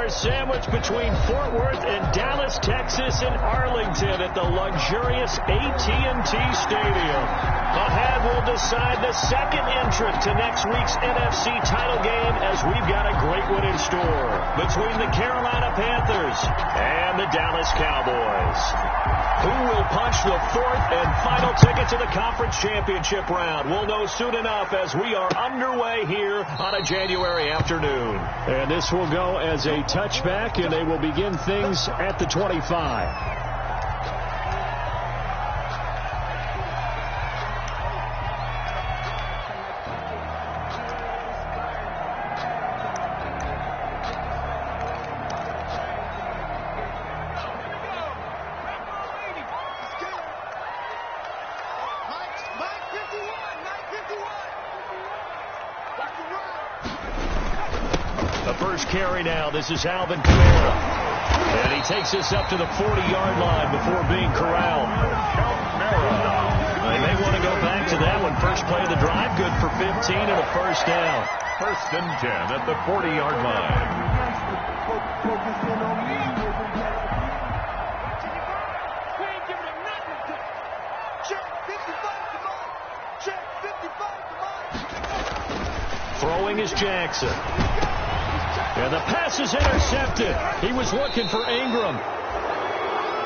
$2 sandwich between Fort Worth and Dallas, Texas, and Arlington at the luxurious AT&T Stadium. Ahead, we'll decide the second entrant to next week's NFC title game as we've got a great one in store between the Carolina Panthers and the Dallas Cowboys. Who will punch the fourth and final ticket to the conference championship round? We'll know soon enough as we are underway here on a January afternoon. And this will go as a touchback, and they will begin things at the 25. Carry now. This is Alvin Kamara. And he takes this up to the 40-yard line before being corralled. They may want to go back to that one. First play of the drive, good for 15 and a first down. First and 10 at the 40-yard line. Throwing is Jackson. And the pass is intercepted. He was looking for Ingram.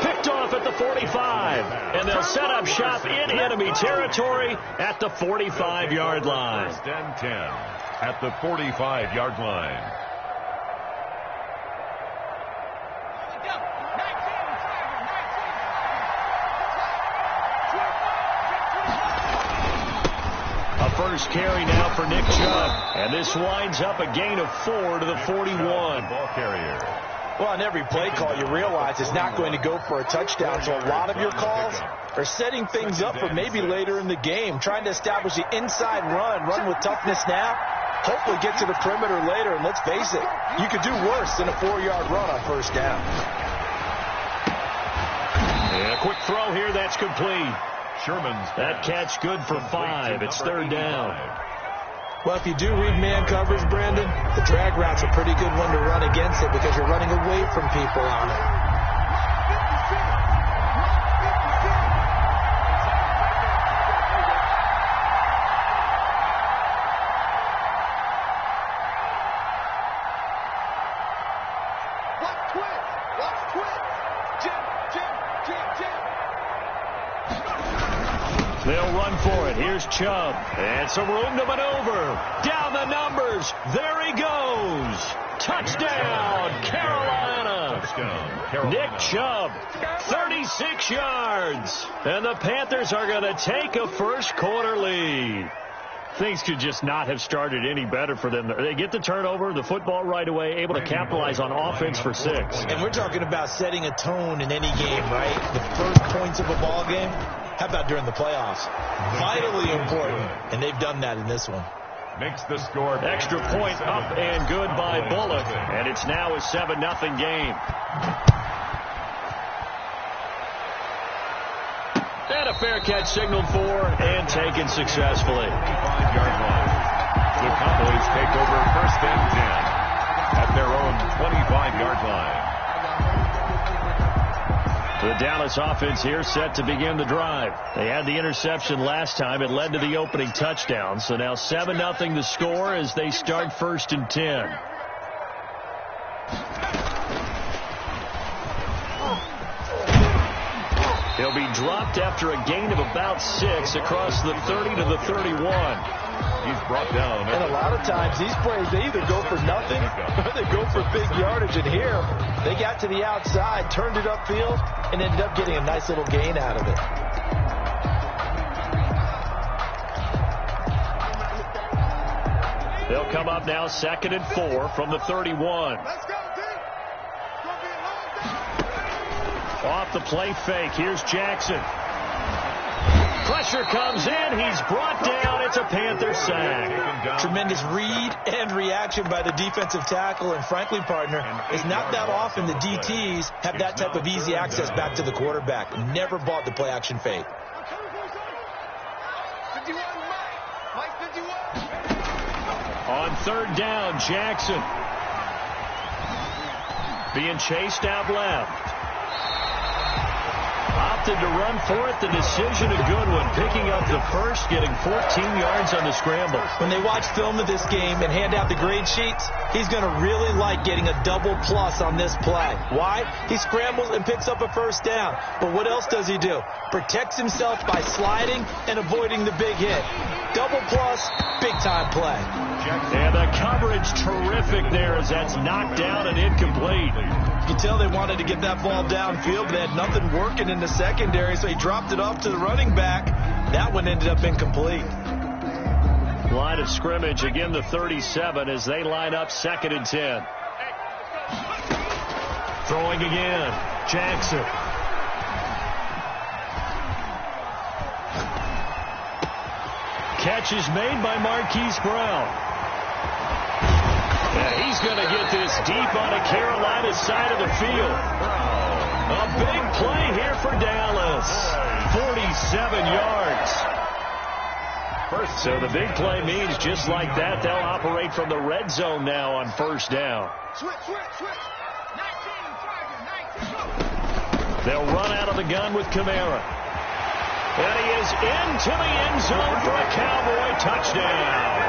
Picked off at the 45. And they'll set up shop in enemy territory at the 45-yard line. First and 10 at the 45-yard line. First carry now for Nick Chubb. And this winds up a gain of 4 to the 41. Ball carrier. Well, on every play call, you realize it's not going to go for a touchdown. So a lot of your calls are setting things up for maybe later in the game, trying to establish the inside run with toughness now, hopefully get to the perimeter later. And let's face it, you could do worse than a 4-yard run on first down. And a quick throw here, that's complete. That catch good for 5. It's third down. Well, if you do read man coverage, Brandon, the drag route's a pretty good one to run against it because you're running away from people on it. They'll run for it. Here's Chubb. And some room to maneuver. Down the numbers. There he goes. Touchdown, Carolina. Nick Chubb, 36 yards. And the Panthers are going to take a first quarter lead. Things could just not have started any better for them. They get the turnover, the football right away, able to capitalize on offense for 6. And we're talking about setting a tone in any game, right? The first points of a ball game. How about during the playoffs? Vitally important, and they've done that in this one. Makes the score. Extra point up and good by Bullock, and it's now a 7-0 game. And a fair catch signaled for and taken successfully. 25-yard line. The Cowboys take over first and 10 at their own 25-yard line. The Dallas offense here set to begin the drive. They had the interception last time. It led to the opening touchdown. So now 7-0 the score as they start first and 10. He'll be dropped after a gain of about 6 across the 30 to the 31. He's brought down. And a lot of times these plays, they either go for nothing or they go for big yardage. And here, they got to the outside, turned it upfield, and ended up getting a nice little gain out of it. They'll come up now 2nd and 4 from the 31. Off the play fake. Here's Jackson. Pressure comes in. He's brought down. It's a Panther sack. Tremendous read and reaction by the defensive tackle. And frankly, partner, it's not that often the DTs have that type of easy access back to the quarterback. Never bought the play action fake. On third down, Jackson. being chased out left. Opted to run for it. The decision a good one. Picking up the first, getting 14 yards on the scramble. When they watch film of this game and hand out the grade sheets, he's going to really like getting a double plus on this play. Why? He scrambles and picks up a first down. But what else does he do? Protects himself by sliding and avoiding the big hit. Double plus, big-time play. And the coverage terrific there as that's knocked down and incomplete. You can tell they wanted to get that ball downfield, but they had nothing working in the secondary, so he dropped it off to the running back. That one ended up incomplete. Line of scrimmage, again the 37 as they line up 2nd and 10. Throwing again, Jackson. Catch is made by Marquise Brown. Yeah, he's going to get this deep on the Carolina side of the field. A big play here for Dallas. 47 yards. So the big play means just like that, they'll operate from the red zone now on first down. They'll run out of the gun with Kamara. And he is into the end zone for a Cowboy touchdown.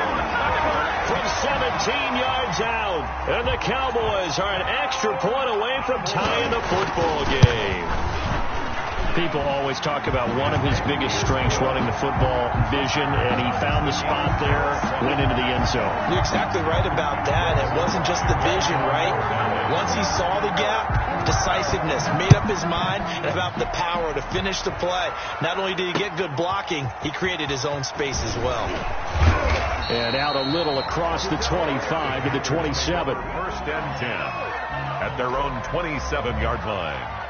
From 17 yards out. And the Cowboys are an extra point away from tying the football game. People always talk about one of his biggest strengths running the football, vision, and he found the spot there, went into the end zone. You're exactly right about that. It wasn't just the vision, right? Once he saw the gap, decisiveness, made up his mind, and about the power to finish the play. Not only did he get good blocking, he created his own space as well. And out a little across the 25 to the 27. 1st and 10 at their own 27-yard line.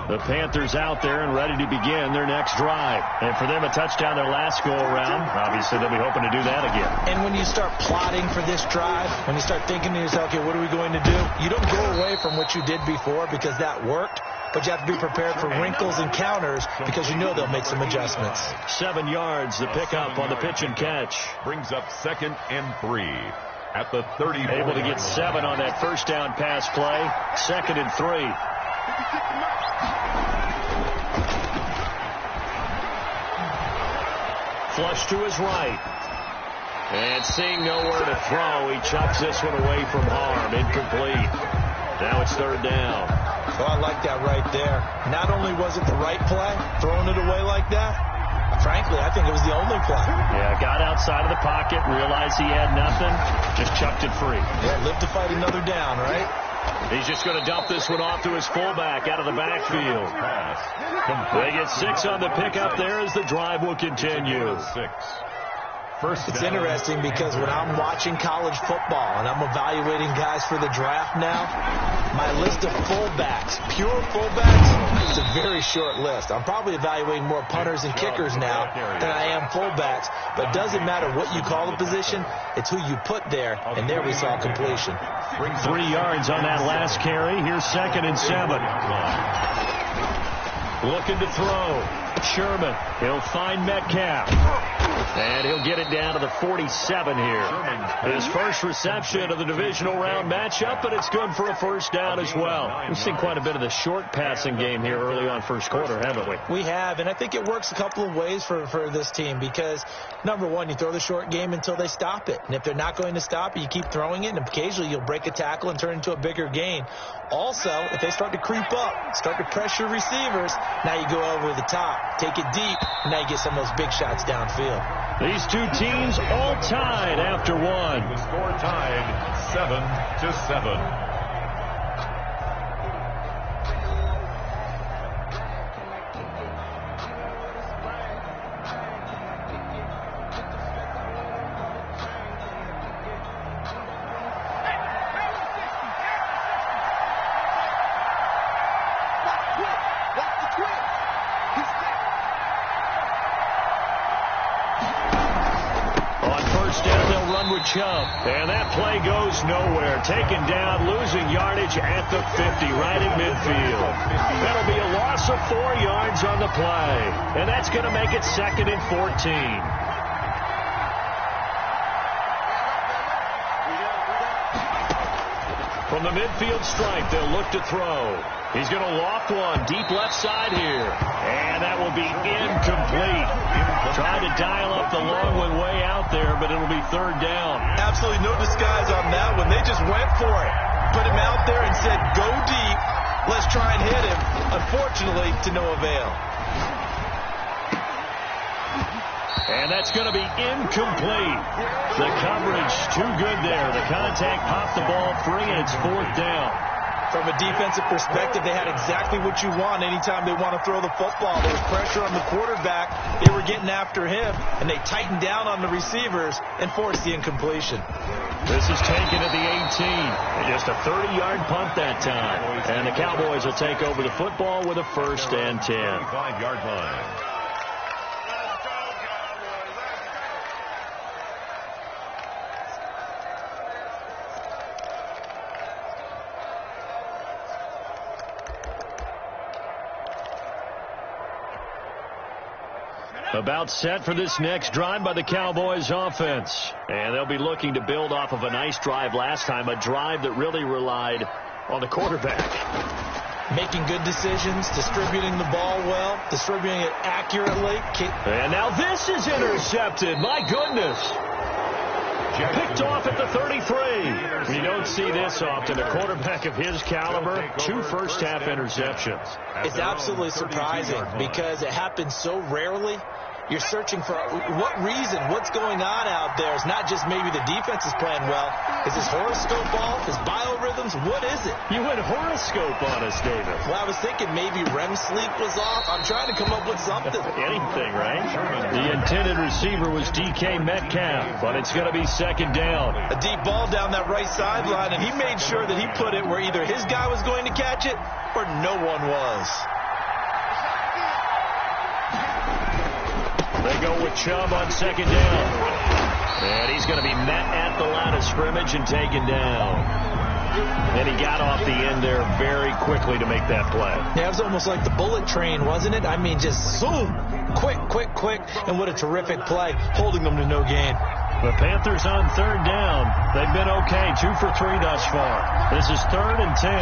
The Panthers out there and ready to begin their next drive. And for them, a touchdown their last go-around. Obviously, they'll be hoping to do that again. And when you start plotting for this drive, when you start thinking to yourself, okay, what are we going to do? You don't go away from what you did before because that worked, but you have to be prepared for wrinkles and counters because you know they'll make some adjustments. 7 yards, the pickup on the pitch and catch. Brings up 2nd and 3 at the 30. Able to get 7 on that first down pass play. 2nd and 3. Flush to his right. And seeing nowhere to throw, he chucks this one away from harm. Incomplete. Now it's 3rd down. Oh, I like that right there. Not only was it the right play, throwing it away like that, frankly, I think it was the only play. Yeah, got outside of the pocket, realized he had nothing, just chucked it free. Yeah, live to fight another down, right? He's just going to dump this one off to his fullback out of the backfield. They get 6 on the pickup there as the drive will continue. It's interesting because when I'm watching college football and I'm evaluating guys for the draft now, my list of fullbacks, pure fullbacks, it's a very short list. I'm probably evaluating more punters and kickers now than I am fullbacks, but it doesn't matter what you call the position, it's who you put there, and there we saw completion. 3 yards on that last carry. Here's 2nd and 7. Looking to throw. Sherman. He'll find Metcalf. And he'll get it down to the 47 here. His first reception of the divisional round matchup, but it's good for a first down as well. We've seen quite a bit of the short passing game here early on first quarter, haven't we? We have, and I think it works a couple of ways for this team because, number one, you throw the short game until they stop it. And if they're not going to stop it, you keep throwing it, and occasionally you'll break a tackle and turn it into a bigger gain. Also, if they start to creep up, start to pressure receivers, now you go over the top, take it deep, and now you get some of those big shots downfield. These two teams all tied after one. The score tied 7-7. Chubb. And that play goes nowhere. Taken down, losing yardage at the 50, right at midfield. That'll be a loss of 4 yards on the play. And that's going to make it 2nd and 14. From the midfield stripe, they'll look to throw. He's going to loft one deep left side here. And that will be incomplete. Tried to dial up the long one way out there, but it'll be 3rd down. Absolutely no disguise on that one. They just went for it. Put him out there and said, go deep. Let's try and hit him. Unfortunately, to no avail. And that's going to be incomplete. The coverage too good there. The contact popped the ball free, and it's 4th down. From a defensive perspective, they had exactly what you want anytime they want to throw the football. There was pressure on the quarterback. They were getting after him, and they tightened down on the receivers and forced the incompletion. This is taken at the 18. And just a 30-yard punt that time. And the Cowboys will take over the football with a 1st and 10. 5-yard line. About set for this next drive by the Cowboys offense. And they'll be looking to build off of a nice drive last time, a drive that really relied on the quarterback. Making good decisions, distributing the ball well, distributing it accurately. And now this is intercepted. My goodness. Picked off at the 33. You don't see this often. A quarterback of his caliber, 2 first-half interceptions. It's absolutely surprising because it happens so rarely. You're searching for what reason, what's going on out there. It's not just maybe the defense is playing well. Is his horoscope off? His biorhythms? What is it? You went horoscope on us, David. Well, I was thinking maybe REM sleep was off. I'm trying to come up with something. Anything, right? The intended receiver was DK Metcalf, but it's going to be 2nd down. A deep ball down that right sideline, and he made sure that he put it where either his guy was going to catch it or no one was. They go with Chubb on 2nd down. And he's going to be met at the line of scrimmage and taken down. And he got off the end there very quickly to make that play. Yeah, it was almost like the bullet train, wasn't it? I mean, just zoom. Quick. And what a terrific play, holding them to no gain. The Panthers on 3rd down. They've been okay, 2 for 3 thus far. This is 3rd and 10.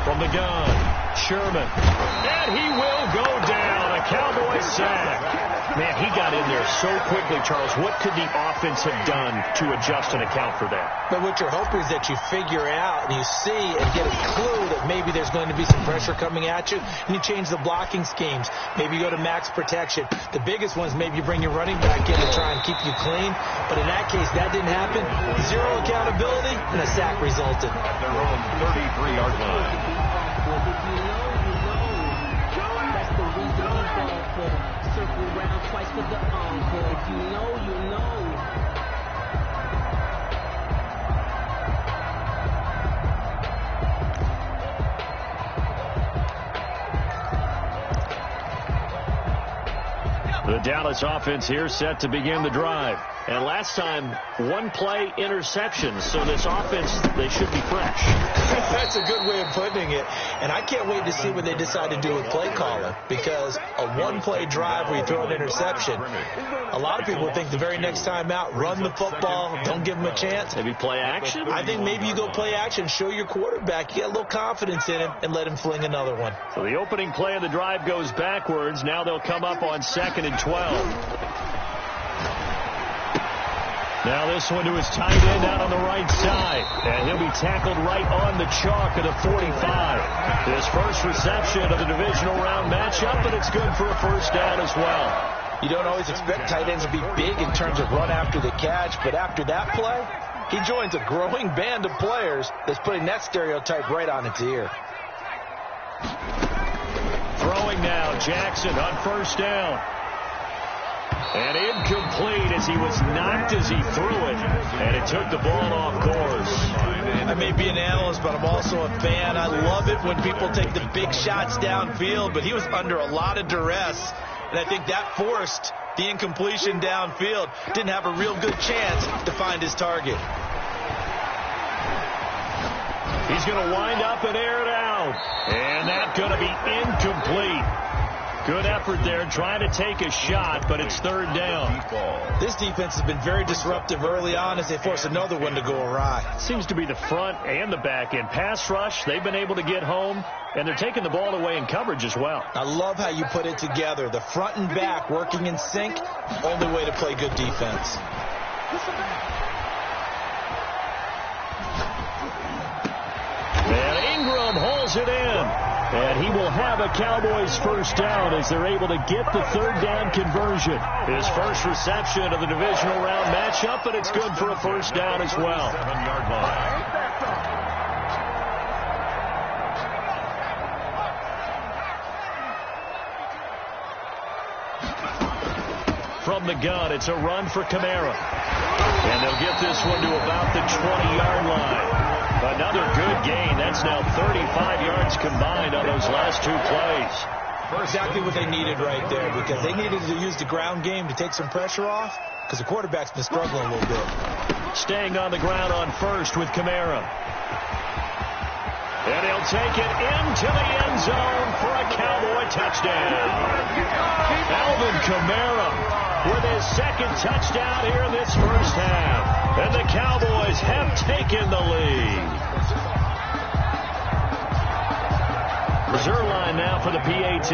From the gun, Sherman. And he will go down. A Cowboy sack. Man, he got in there so quickly, Charles. What could the offense have done to adjust and account for that? But what you're hoping is that you figure out and you see and get a clue that maybe there's going to be some pressure coming at you, and you change the blocking schemes. Maybe you go to max protection. The biggest one is maybe you bring your running back in to try and keep you clean. But in that case, that didn't happen. 0 accountability, and a sack resulted. At their own 33-yard line. Circle around twice for the encore. If you know, you know. The Dallas offense here set to begin the drive. And last time, 1-play interception. So this offense, they should be fresh. That's a good way of putting it. And I can't wait to see what they decide to do with play calling. Because a 1-play drive where you throw an interception, a lot of people think the very next time out, run the football, don't give them a chance. Maybe play action? I think maybe you go play action, show your quarterback, you get a little confidence in him, and let him fling another one. So the opening play of the drive goes backwards. Now they'll come up on 2nd and 12. Now this one to his tight end out on the right side. And he'll be tackled right on the chalk at the 45. His first reception of the divisional round matchup, and it's good for a 1st down as well. You don't always expect tight ends to be big in terms of run after the catch, but after that play, he joins a growing band of players that's putting that stereotype right on its ear. Throwing now, Jackson on 1st down. And incomplete as he was knocked as he threw it. And it took the ball off course. I may be an analyst, but I'm also a fan. I love it when people take the big shots downfield, but he was under a lot of duress. And I think that forced The incompletion downfield. Didn't have a real good chance to find his target. He's going to wind up and air it out. And that's going to be incomplete. Good effort there trying to take a shot, but it's third down. This defense has been very disruptive early on as they force another one to go awry. Seems to be the front and the back end. Pass rush, they've been able to get home, and they're taking the ball away in coverage as well. I love how you put it together. The front and back working in sync, only way to play good defense. And Ingram hauls it in. And he will have a Cowboys first down as they're able to get the third down conversion. His first reception of the divisional round matchup, and it's good for a first down as well. 7-yard line. From the gun, it's a run for Kamara. And they'll get this one to about the 20-yard line. Another good gain. That's now 35 yards combined on those last two plays. Exactly what they needed right there, because they needed to use the ground game to take some pressure off, because the quarterback's been struggling a little bit. Staying on the ground on first with Kamara. And he'll take it into the end zone for a Cowboy touchdown. Alvin Kamara with his second touchdown here in this first half. And the Cowboys have taken the lead. Reserve line now for the PAT.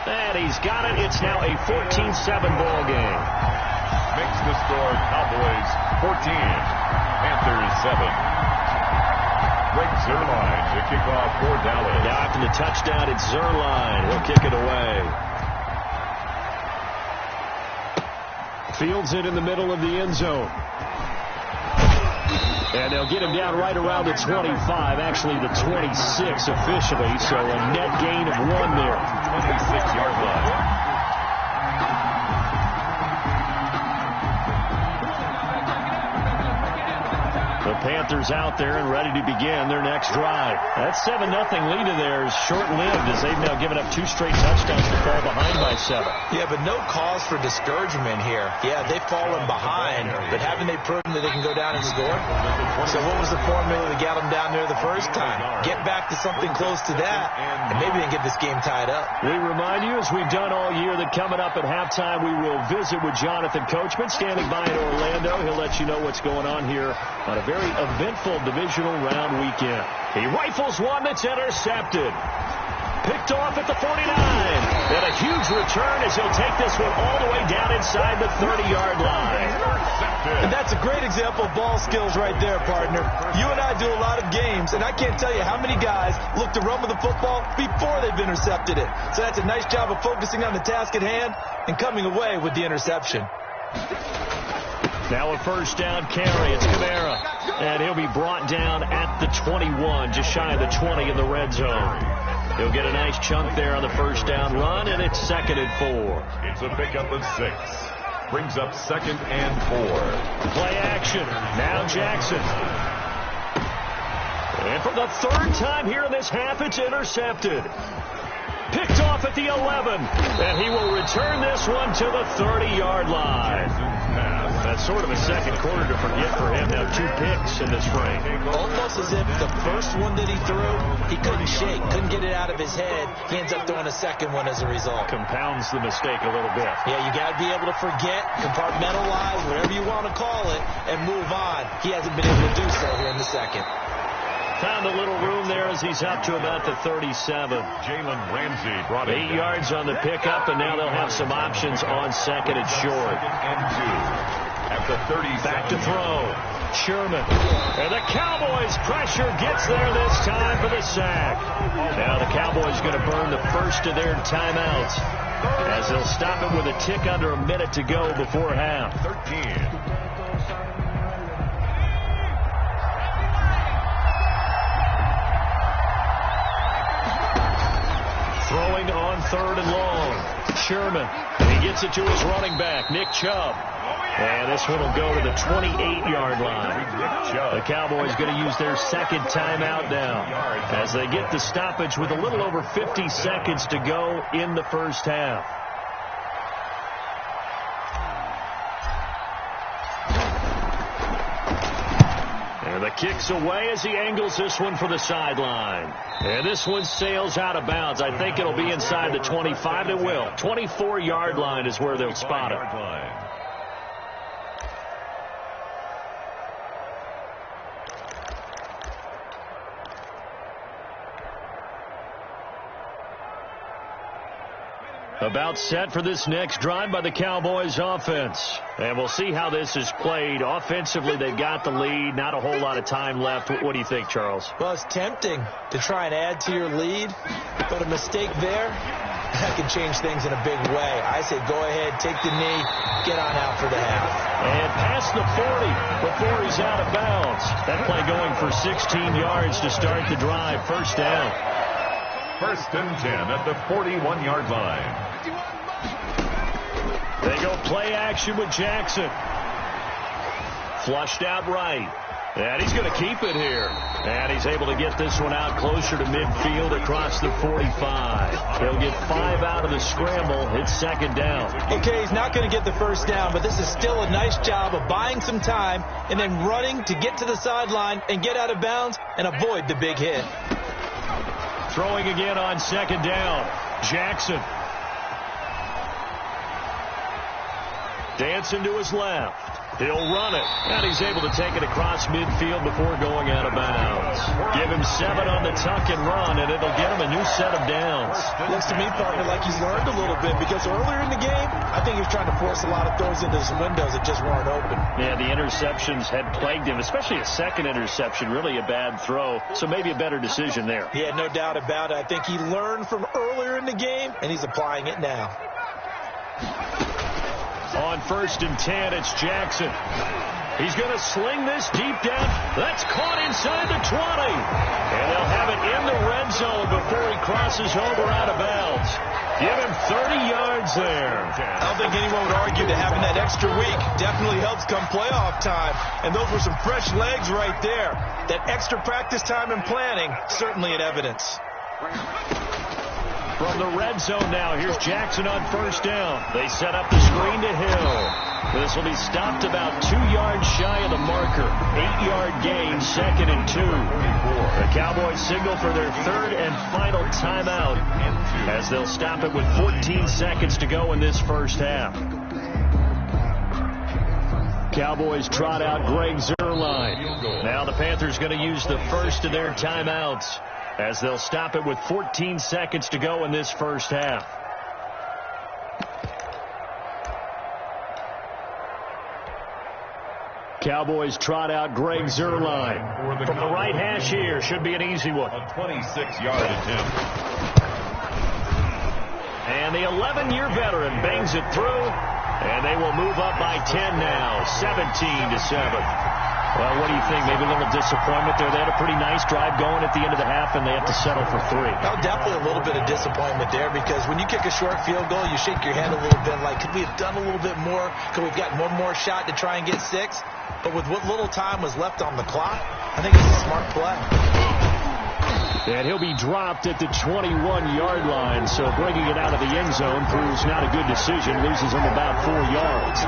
And he's got it. It's now a 14-7 ball game. Makes the score Cowboys 14, Panthers 7. Greg Zuerlein to kick off for Dallas. Now after the touchdown, it's Zuerlein. He'll kick it away. Fields it in the middle of the end zone. And they'll get him down right around the 25, actually the 26 officially, so a net gain of 1 there. 26-yard line. The Panthers out there and ready to begin their next drive. That 7-0 lead of theirs short-lived as they've now given up 2 straight touchdowns to fall behind by 7. Yeah, but no cause for discouragement here. Yeah, they've fallen behind, but haven't they proven that they can go down and score? So what was the formula that got them down there the first time? Get back to something close to that, and maybe they can get this game tied up. We remind you, as we've done all year, that coming up at halftime, we will visit with Jonathan Coachman, standing by in Orlando. He'll let you know what's going on here on a very eventful divisional round weekend. He rifles one that's intercepted. Picked off at the 49. And a huge return as he'll take this one all the way down inside the 30-yard line. And that's a great example of ball skills right there, partner. You and I do a lot of games, and I can't tell you how many guys look to run with the football before they've intercepted it. So that's a nice job of focusing on the task at hand and coming away with the interception. Now a first down carry. It's Kamara. And he'll be brought down at the 21, just shy of the 20 in the red zone. He'll get a nice chunk there on the first down run, and it's 2nd and 4. It's a pickup of 6. Brings up 2nd and 4. Play action. Now Jackson. And for the 3rd time here in this half, it's intercepted. Picked off at the 11. And he will return this one to the 30-yard line. That's sort of a second quarter to forget for him. Now 2 picks in this frame. Almost as if the first one that he threw, he couldn't shake, couldn't get it out of his head. He ends up throwing a second one as a result. Compounds the mistake a little bit. Yeah, you got to be able to forget, compartmentalize, whatever you want to call it, and move on. He hasn't been able to do so here in the second. Found a little room there as he's up to about the 37. Jalen Ramsey brought 8 yards on the pickup, and now they'll have some options on 2nd and short. 2nd and 2. At the 37. Back to throw. Sherman. And the Cowboys pressure gets there this time for the sack. Now the Cowboys going to burn the first of their timeouts as they'll stop it with a tick under a minute to go before half. 13. Throwing on 3rd and long. Sherman. And he gets it to his running back, Nick Chubb. And this one will go to the 28-yard line. The Cowboys going to use their second timeout now as they get the stoppage with a little over 50 seconds to go in the first half. And the kick's away as he angles this one for the sideline. And this one sails out of bounds. I think it'll be inside the 25. It will. 24-yard line is where they'll spot it. About set for this next drive by the Cowboys offense. And we'll see how this is played. Offensively, they've got the lead. Not a whole lot of time left. What do you think, Charles? Well, it's tempting to try and add to your lead, but a mistake there, that can change things in a big way. I say go ahead, take the knee, get on out for the half. And past the 40 before he's out of bounds. That play going for 16 yards to start the drive. First down. First and 10 at the 41-yard line. They go play action with Jackson. Flushed out right. And he's going to keep it here. And he's able to get this one out closer to midfield across the 45. He'll get 5 out of the scramble. It's second down. Okay, he's not going to get the first down, but this is still a nice job of buying some time and then running to get to the sideline and get out of bounds and avoid the big hit. Throwing again on second down. Jackson. Dancing to his left. He'll run it. And he's able to take it across midfield before going out of bounds. Give him 7 on the tuck and run, and it'll get him a new set of downs. Looks to me, partner, like he's learned a little bit, because earlier in the game, I think he was trying to force a lot of throws into some windows that just weren't open. Yeah, the interceptions had plagued him, especially a second interception, really a bad throw. So maybe a better decision there. Yeah, no doubt about it. I think he learned from earlier in the game, and he's applying it now. On first and 10, it's Jackson. He's going to sling this deep down. That's caught inside the 20. And they'll have it in the red zone before he crosses over out of bounds. Give him 30 yards there. I don't think anyone would argue that having that extra week definitely helps come playoff time. And those were some fresh legs right there. That extra practice time and planning, certainly in evidence. From the red zone now, here's Jackson on first down. They set up the screen to Hill. This will be stopped about 2 yards shy of the marker. 8-yard gain, second and 2. The Cowboys signal for their third and final timeout as they'll stop it with 14 seconds to go in this first half. Cowboys trot out Greg Zuerlein. Now the Panthers going to use the first of their timeouts as they'll stop it with 14 seconds to go in this first half. Cowboys trot out Greg Zuerlein. From the right hash here, should be an easy one. A 26-yard attempt. And the 11-year veteran bangs it through, and they will move up by 10 now, 17-7. Well, what do you think? Maybe a little disappointment there. They had a pretty nice drive going at the end of the half, and they have to settle for 3. Oh, definitely a little bit of disappointment there, because when you kick a short field goal, you shake your head a little bit like, could we have done a little bit more? Could we have gotten one more shot to try and get 6? But with what little time was left on the clock, I think it's a smart play. And he'll be dropped at the 21-yard line, so bringing it out of the end zone proves not a good decision. Loses him about 4 yards.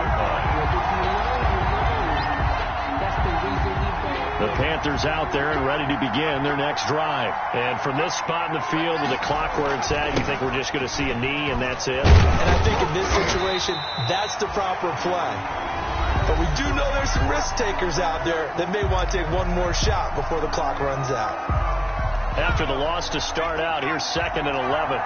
The Panthers out there and ready to begin their next drive. And from this spot in the field with the clock where it's at, you think we're just going to see a knee and that's it? And I think in this situation, that's the proper play. But we do know there's some risk takers out there that may want to take one more shot before the clock runs out. After the loss to start out, here's second and 11.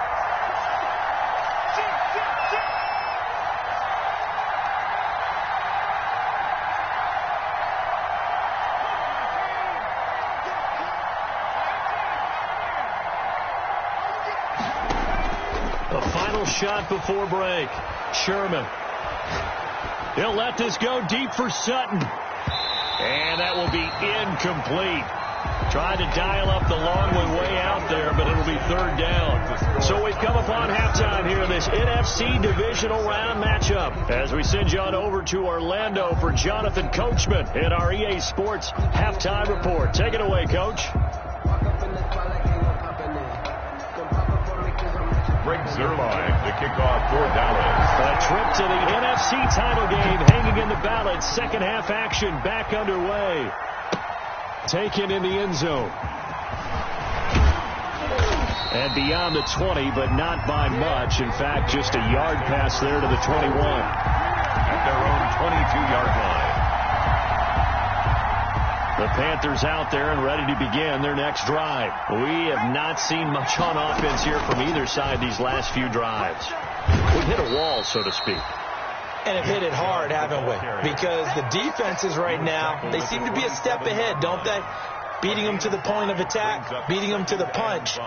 Shot before break. Sherman. He'll let this go deep for Sutton. And that will be incomplete. Trying to dial up the long one way out there, but it'll be third down. So we've come upon halftime here in this NFC divisional round matchup as we send you on over to Orlando for Jonathan Coachman in our EA Sports halftime report. Take it away, Coach. Greg Zuerlein to kick off for Dallas. A trip to the NFC title game hanging in the balance. Second half action back underway. Taken in the end zone. And beyond the 20, but not by much. In fact, just a yard pass there to the 21. At their own 22-yard line. The Panthers out there and ready to begin their next drive. We have not seen much on offense here from either side these last few drives. We've hit a wall, so to speak. And have hit it hard, haven't we? Because the defenses right now, they seem to be a step ahead, don't they? Beating them to the point of attack, beating them to the punch.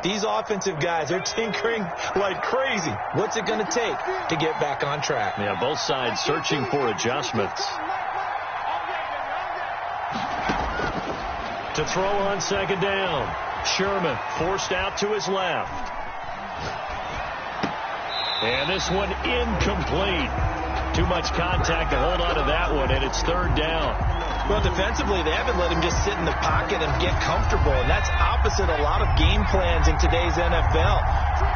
These offensive guys, they're tinkering like crazy. What's it going to take to get back on track? Yeah, both sides searching for adjustments. To throw on second down. Sherman forced out to his left. And this one incomplete. Too much contact to hold on to that one, and it's third down. Well, defensively, they haven't let him just sit in the pocket and get comfortable, and that's opposite a lot of game plans in today's NFL.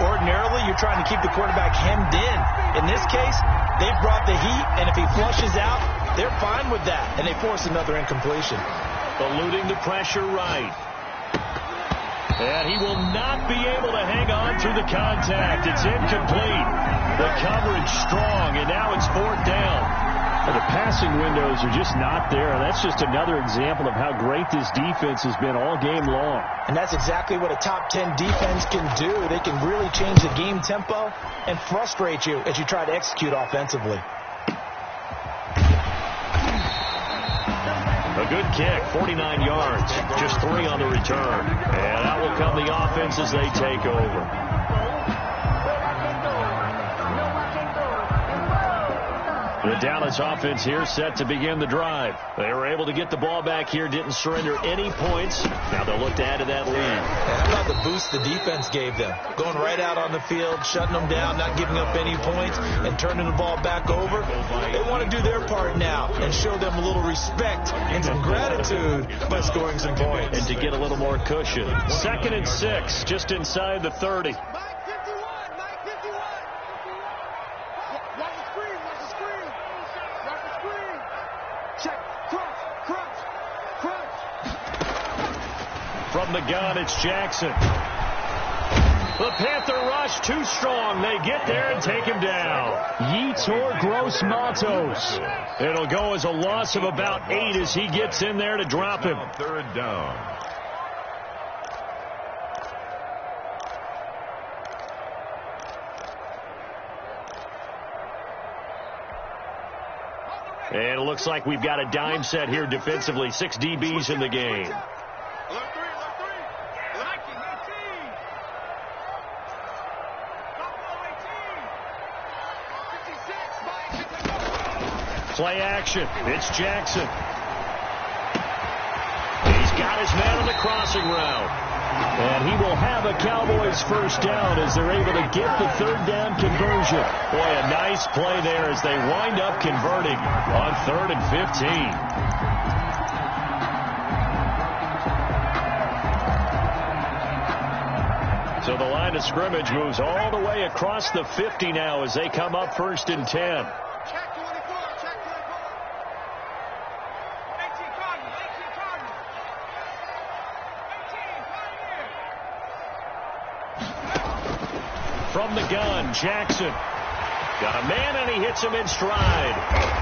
Ordinarily, you're trying to keep the quarterback hemmed in. In this case, they've brought the heat, and if he flushes out, they're fine with that, and they force another incompletion. Eluding the pressure right. And he will not be able to hang on through the contact. It's incomplete. The coverage strong, and now it's fourth down. Well, the passing windows are just not there. That's just another example of how great this defense has been all game long. And that's exactly what a top 10 defense can do. They can really change the game tempo and frustrate you as you try to execute offensively. A good kick, 49 yards, just 3 on the return. And out will come the offense as they take over. The Dallas offense here set to begin the drive. They were able to get the ball back here, didn't surrender any points. Now they'll look to add to that lead. And how about the boost the defense gave them? Going right out on the field, shutting them down, not giving up any points, and turning the ball back over. They want to do their part now and show them a little respect and some gratitude by scoring some points. And to get a little more cushion. 2nd and 6, just inside the 30. From the gun, it's Jackson. The Panther rush too strong. They get there and take him down. Yetur Gross-Matos. It'll go as a loss of about 8 as he gets in there to drop him. Third down. And it looks like we've got a dime set here defensively. 6 DBs in the game. Play action. It's Jackson. He's got his man on the crossing route. And he will have a Cowboys first down as they're able to get the third down conversion. Boy, a nice play there as they wind up converting on 3rd and 15. So the line of scrimmage moves all the way across the 50 now as they come up 1st and 10. From the gun, Jackson. Got a man, and he hits him in stride.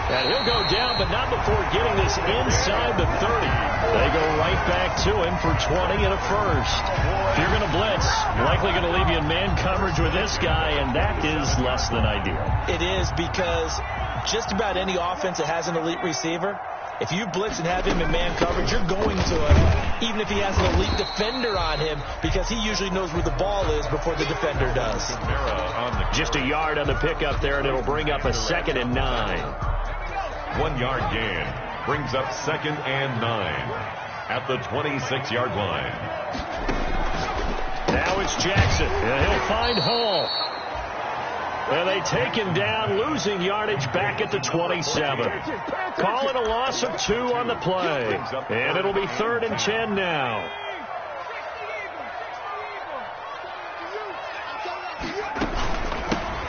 And he'll go down, but not before getting this inside the 30. They go right back to him for 20 and a first. If you're going to blitz, likely going to leave you in man coverage with this guy, and that is less than ideal. It is, because just about any offense that has an elite receiver, if you blitz and have him in man coverage, you're going to him, even if he has an elite defender on him, because he usually knows where the ball is before the defender does. Just a yard on the pickup there, and it'll bring up a 2nd and 9. 1 yard gain brings up 2nd and 9. at the 26-yard line. Now it's Jackson, and he'll find Hall. And they take him down, losing yardage back at the 27. Call it a loss of 2 on the play. And it'll be 3rd and 10 now.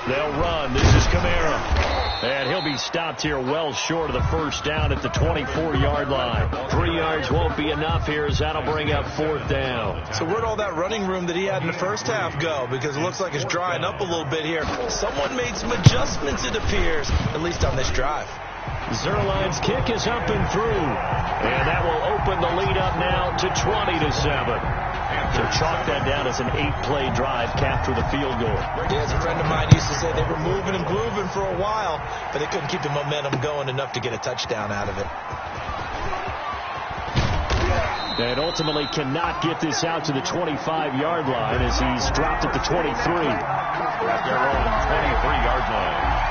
They'll run. This is Kamara. And he'll be stopped here well short of the first down at the 24-yard line. 3 yards won't be enough here as that'll bring up 4th down. So where'd all that running room that he had in the first half go? Because it looks like it's drying up a little bit here. Someone made some adjustments, it appears, at least on this drive. Zerline's kick is up and through. And that will open the lead up now to 20-7. So chalk that down as an 8-play drive capped with a field goal. Yeah, as a friend of mine used to say, they were moving and grooving for a while, but they couldn't keep the momentum going enough to get a touchdown out of it. And ultimately cannot get this out to the 25-yard line as he's dropped at the 23. At their own 23-yard line.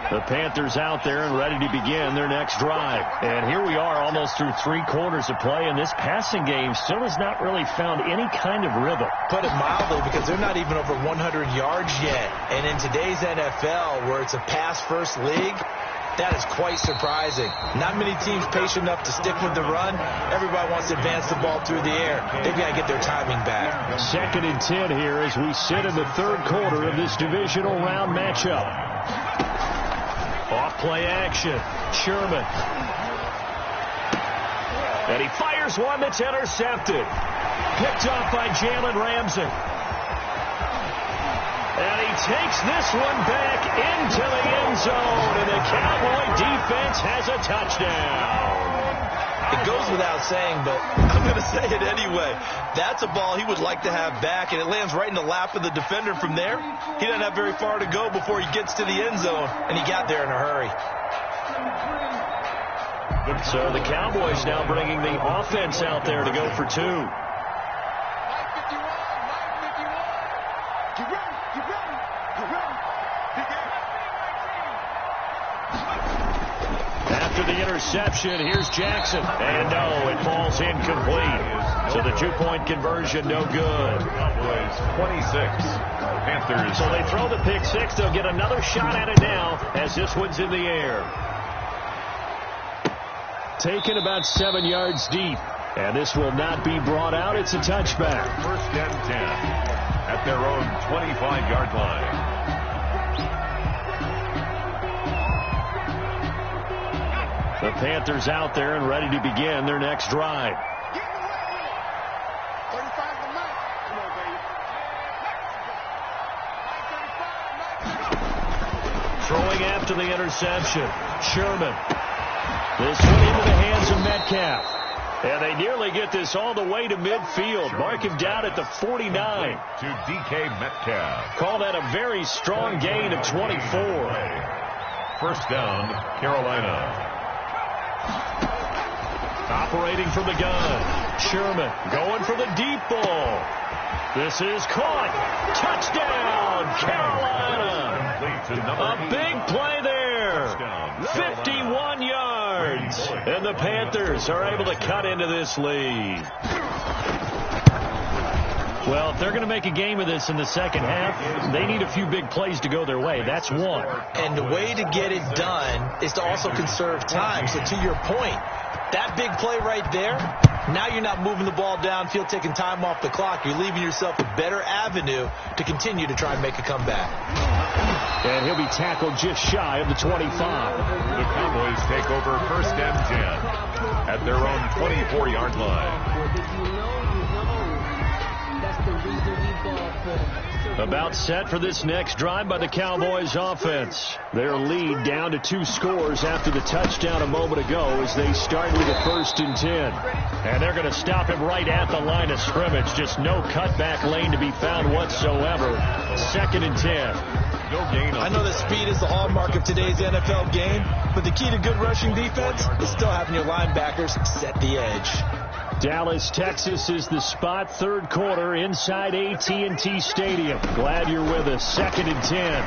The Panthers out there and ready to begin their next drive. And here we are almost through 3 quarters of play, and this passing game still has not really found any kind of rhythm. Put it mildly, because they're not even over 100 yards yet. And in today's NFL, where it's a pass-first league, that is quite surprising. Not many teams patient enough to stick with the run. Everybody wants to advance the ball through the air. They've got to get their timing back. 2nd and 10 here as we sit in the 3rd quarter of this divisional round matchup. Off play action. Sherman. And he fires one that's intercepted. Picked off by Jalen Ramsey. And he takes this one back into the end zone. And the Cowboy defense has a touchdown. It goes without saying, but I'm going to say it anyway. That's a ball he would like to have back, and it lands right in the lap of the defender from there. He doesn't have very far to go before he gets to the end zone, and he got there in a hurry. So the Cowboys now bringing the offense out there to go for 2. After the interception, here's Jackson. And no, it falls incomplete. So the 2-point conversion, no good. Cowboys 26. Panthers. So they throw the pick 6. They'll get another shot at it now as this one's in the air. Taken about 7 yards deep. And this will not be brought out. It's a touchback. 1st and 10 at their own 25-yard line. The Panthers out there and ready to begin their next drive. Throwing after the interception. Sherman. This one into the hands of Metcalf. And they nearly get this all the way to midfield. Mark him down at the 49. To DK Metcalf. Call that a very strong gain of 24. 1st down, Carolina. Operating from the gun. Sherman going for the deep ball. This is caught. Touchdown, Carolina. A big play there. 51 yards. And the Panthers are able to cut into this lead. Well, if they're going to make a game of this in the second half, they need a few big plays to go their way. That's one. And the way to get it done is to also conserve time. So to your point, that big play right there, now you're not moving the ball downfield, taking time off the clock. You're leaving yourself a better avenue to continue to try and make a comeback. And he'll be tackled just shy of the 25. The Cowboys take over 1st and 10 at their own 24-yard line. About set for this next drive by the Cowboys offense. Their lead down to 2 scores after the touchdown a moment ago as they start with a 1st and 10. And they're going to stop him right at the line of scrimmage. Just no cutback lane to be found whatsoever. 2nd and 10. No gain. I know that speed is the hallmark of today's NFL game, but the key to good rushing defense is still having your linebackers set the edge. Dallas, Texas is the spot. Third quarter inside AT&T Stadium. Glad you're with us. 2nd and 10.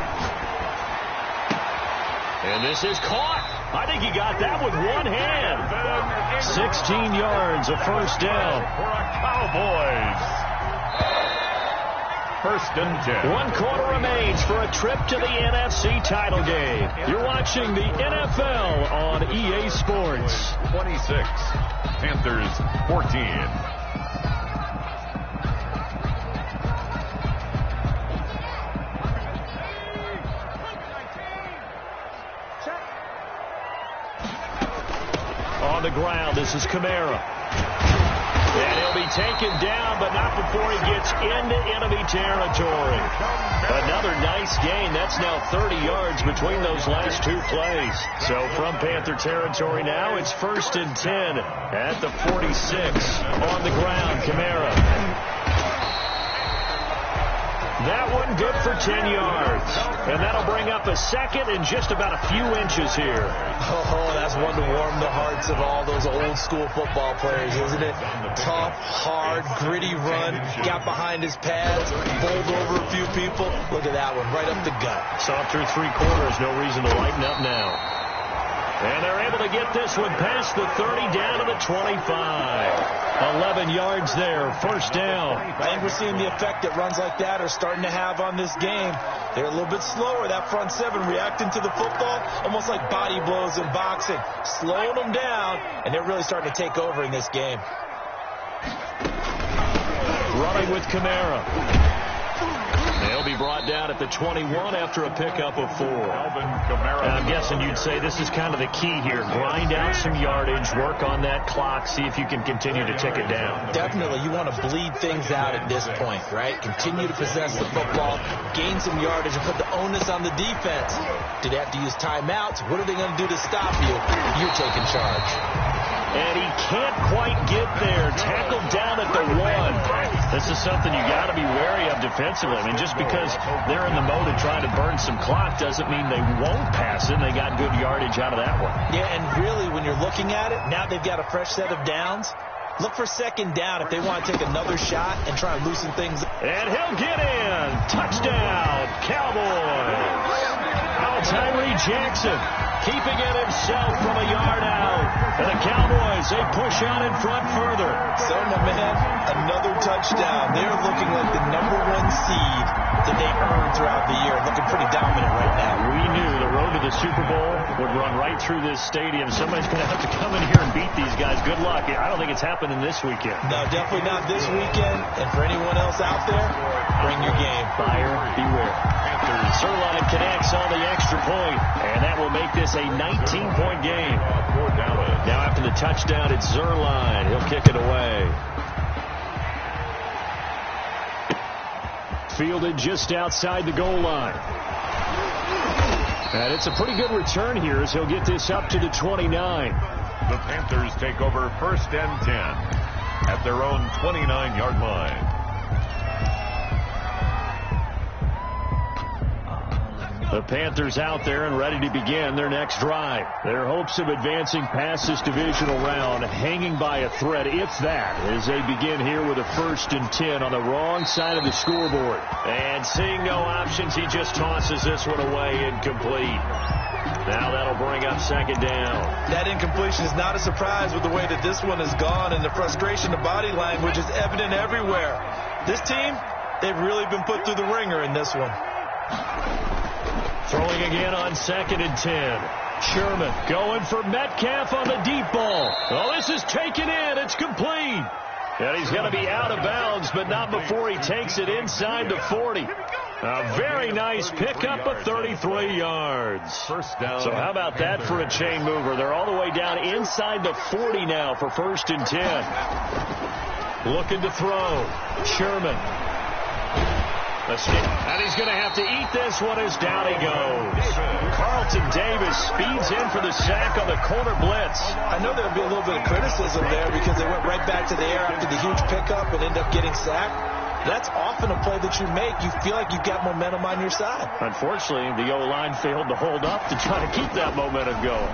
And this is caught. I think he got that with one hand. 16 yards, a first down. For a Cowboys. 1st and 10. 1 quarter remains for a trip to the NFC title game. You're watching the NFL on EA Sports. 26. Panthers 14. On the ground, this is Kamara. And he'll be taken down, but not before he gets into enemy territory. Another nice gain. That's now 30 yards between those last 2 plays. So from Panther territory now, it's 1st and 10 at the 46. On the ground, Kamara. That one good for 10 yards. And that'll bring up a 2nd and just about a few inches here. Oh, that's one to warm the hearts of all those old school football players, isn't it? Tough, hard, gritty run. Got behind his pads, bowled over a few people. Look at that one, right up the gut. Softer 3 quarters, no reason to lighten up now. And they're able to get this one past the 30 down to the 25. 11 yards there, first down. I think we're seeing the effect that runs like that are starting to have on this game. They're a little bit slower, that front 7 reacting to the football, almost like body blows in boxing, slowing them down, and they're really starting to take over in this game. Running with Kamara. They'll be brought down at the 21 after a pickup of 4. I'm guessing you'd say this is kind of the key here. Grind out some yardage, work on that clock, see if you can continue to tick it down. Definitely. You want to bleed things out at this point, right? Continue to possess the football, gain some yardage, and put the onus on the defense. Do they have to use timeouts? What are they going to do to stop you? You're taking charge. And he can't quite get there. Tackled down at the 1. This is something you got to be wary of defensively. I mean, just because they're in the mode of trying to burn some clock doesn't mean they won't pass it. They got good yardage out of that one. Yeah, and really, when you're looking at it, now they've got a fresh set of downs. Look for 2nd down if they want to take another shot and try and loosen things up. And he'll get in. Touchdown, Cowboys. Tyree Jackson keeping it himself from a yard out. And the Cowboys, they push out in front further. So, my man, another touchdown. They're looking like the #1 seed that they've earned throughout the year. Looking pretty dominant right now. We knew the road to the Super Bowl would run right through this stadium. Somebody's going to have to come in here and beat these guys. Good luck. I don't think it's happening this weekend. No, definitely not this weekend. And for anyone else out there, bring your game. Buyer beware. Zerline connects on the extra point, and that will make this a 19-point game. Now after the touchdown, it's Zerline. He'll kick it away. Fielded just outside the goal line. And it's a pretty good return here as he'll get this up to the 29. The Panthers take over 1st and 10 at their own 29-yard line. The Panthers out there and ready to begin their next drive. Their hopes of advancing past this divisional round hanging by a thread, if that, as they begin here with a 1st and 10 on the wrong side of the scoreboard. And seeing no options, he just tosses this one away incomplete. Now that'll bring up 2nd down. That incompletion is not a surprise with the way that this one has gone, and the frustration, the body language is evident everywhere. This team, they've really been put through the ringer in this one. Throwing again on 2nd and 10. Sherman going for Metcalf on the deep ball. Oh, this is taken in. It's complete. And he's going to be out of bounds, but not before he takes it inside the 40. A very nice pickup of 33 yards. First down. So how about that for a chain mover? They're all the way down inside the 40 now for 1st and 10. Looking to throw. Sherman. And he's going to have to eat this one as down he goes. Carlton Davis speeds in for the sack on the corner blitz. I know there'll be a little bit of criticism there because they went right back to the air after the huge pickup and end up getting sacked. That's often a play that you make. You feel like you've got momentum on your side. Unfortunately, the O-line failed to hold up to try to keep that momentum going.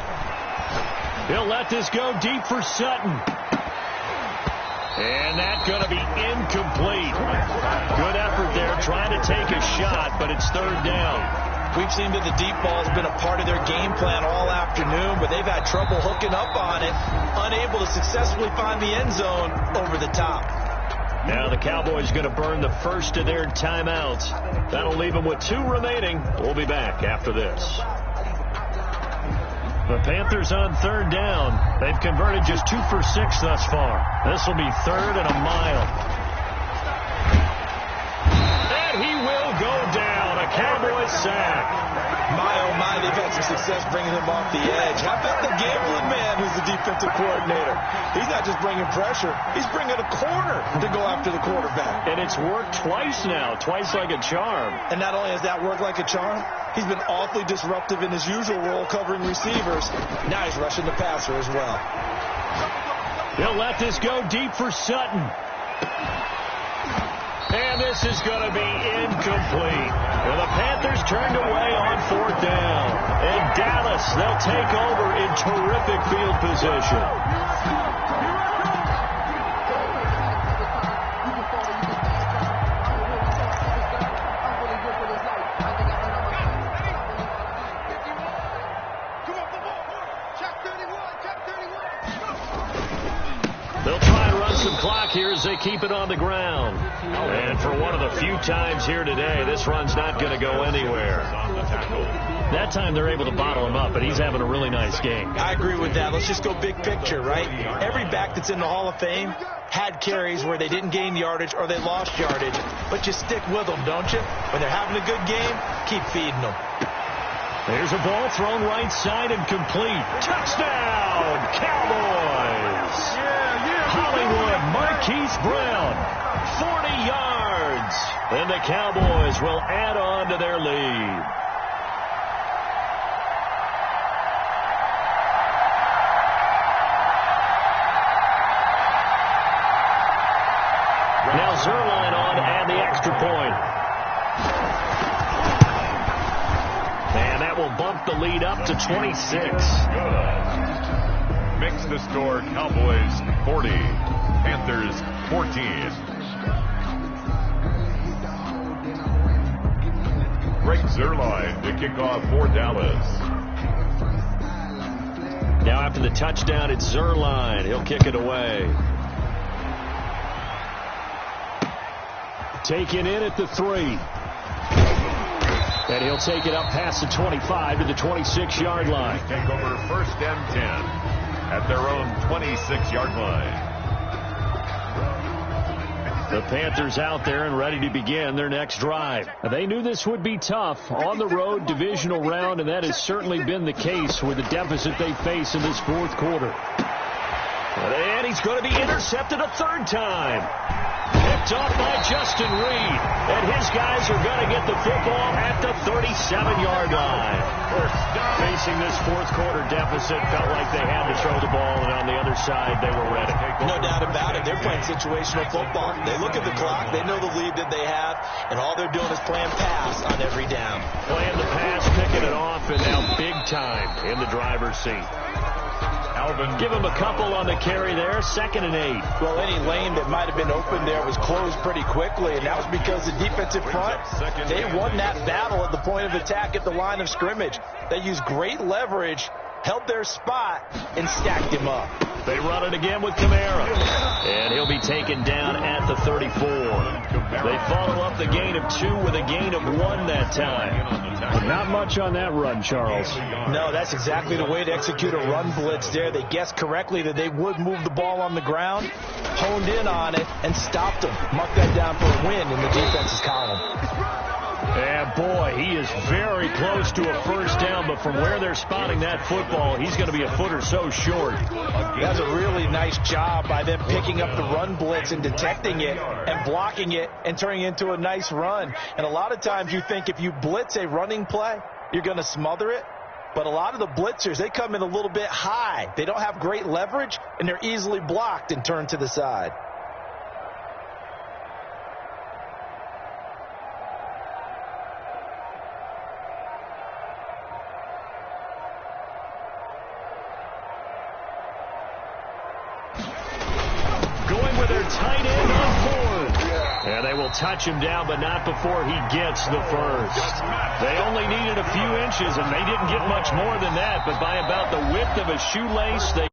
He'll let this go deep for Sutton. And that's going to be incomplete. Good effort there trying to take a shot, but it's third down. We've seen that the deep ball has been a part of their game plan all afternoon, but they've had trouble hooking up on it, unable to successfully find the end zone over the top. Now the Cowboys going to burn the first of their timeouts. That'll leave them with 2 remaining. We'll be back after this. The Panthers on third down. They've converted just 2 for 6 thus far. This will be third and a mile. And he will go down. A Cowboys sack. My, oh my, they've had some success bringing him off the edge. How about the gambling man who's the defensive coordinator? He's not just bringing pressure. He's bringing a corner to go after the quarterback. And it's worked twice now, twice like a charm. And not only has that worked like a charm, he's been awfully disruptive in his usual role covering receivers. Now he's rushing the passer as well. He'll let this go deep for Sutton. And this is going to be incomplete. And the Panthers turned away on fourth down. And Dallas, they'll take over in terrific field position. They'll try and run some clock here as they keep it on the ground. And for one of the few times here today, this run's not going to go anywhere. That time they're able to bottle him up, but he's having a really nice game. I agree with that. Let's just go big picture, right? Every back that's in the Hall of Fame had carries where they didn't gain yardage or they lost yardage. But you stick with them, don't you? When they're having a good game, keep feeding them. There's a ball thrown right side and complete. Touchdown, Cowboys! Hollywood, Marquise Brown, 40 yards. And the Cowboys will add on to their lead. Now Zerline on and the extra point. And that will bump the lead up to 26. Good. Makes the score Cowboys 40, Panthers 14. Greg Zerline to kick off for Dallas. Now after the touchdown, it's Zerline. He'll kick it away. Taken in at the 3. And he'll take it up past the 25 to the 26-yard line. Take over first and 10 at their own 26-yard line. The Panthers out there and ready to begin their next drive. They knew this would be tough on the road divisional round, and that has certainly been the case with the deficit they face in this fourth quarter. And he's going to be intercepted a third time. Picked off by Justin Reed. And his guys are going to get the football at the 37-yard line. Facing this fourth quarter deficit, felt like they had to throw the ball, and on the other side, they were ready. No doubt about it. They're playing situational football. They look at the clock. They know the lead that they have, and all they're doing is playing pass on every down. Playing the pass, picking it off, and now big time in the driver's seat. Give him a couple on the carry there, 2nd and 8. Well, any lane that might have been open there was closed pretty quickly, and that was because the defensive front, they won that battle at the point of attack at the line of scrimmage. They used great leverage, held their spot, and stacked him up. They run it again with Kamara, and he'll be taken down at the 34. They follow up the gain of 2 with a gain of 1 that time. Not much on that run, Charles. No, that's exactly the way to execute a run blitz there. They guessed correctly that they would move the ball on the ground, honed in on it, and stopped them. Mark that down for a win in the defense's column. And boy, he is very close to a first down, but from where they're spotting that football, he's going to be a foot or so short. That's a really nice job by them picking up the run blitz and detecting it and blocking it and turning it into a nice run. And a lot of times you think if you blitz a running play, you're going to smother it. But a lot of the blitzers, they come in a little bit high. They don't have great leverage, and they're easily blocked and turned to the side. And they will touch him down, but not before he gets the first. They only needed a few inches, and they didn't get much more than that, but by about the width of a shoelace, they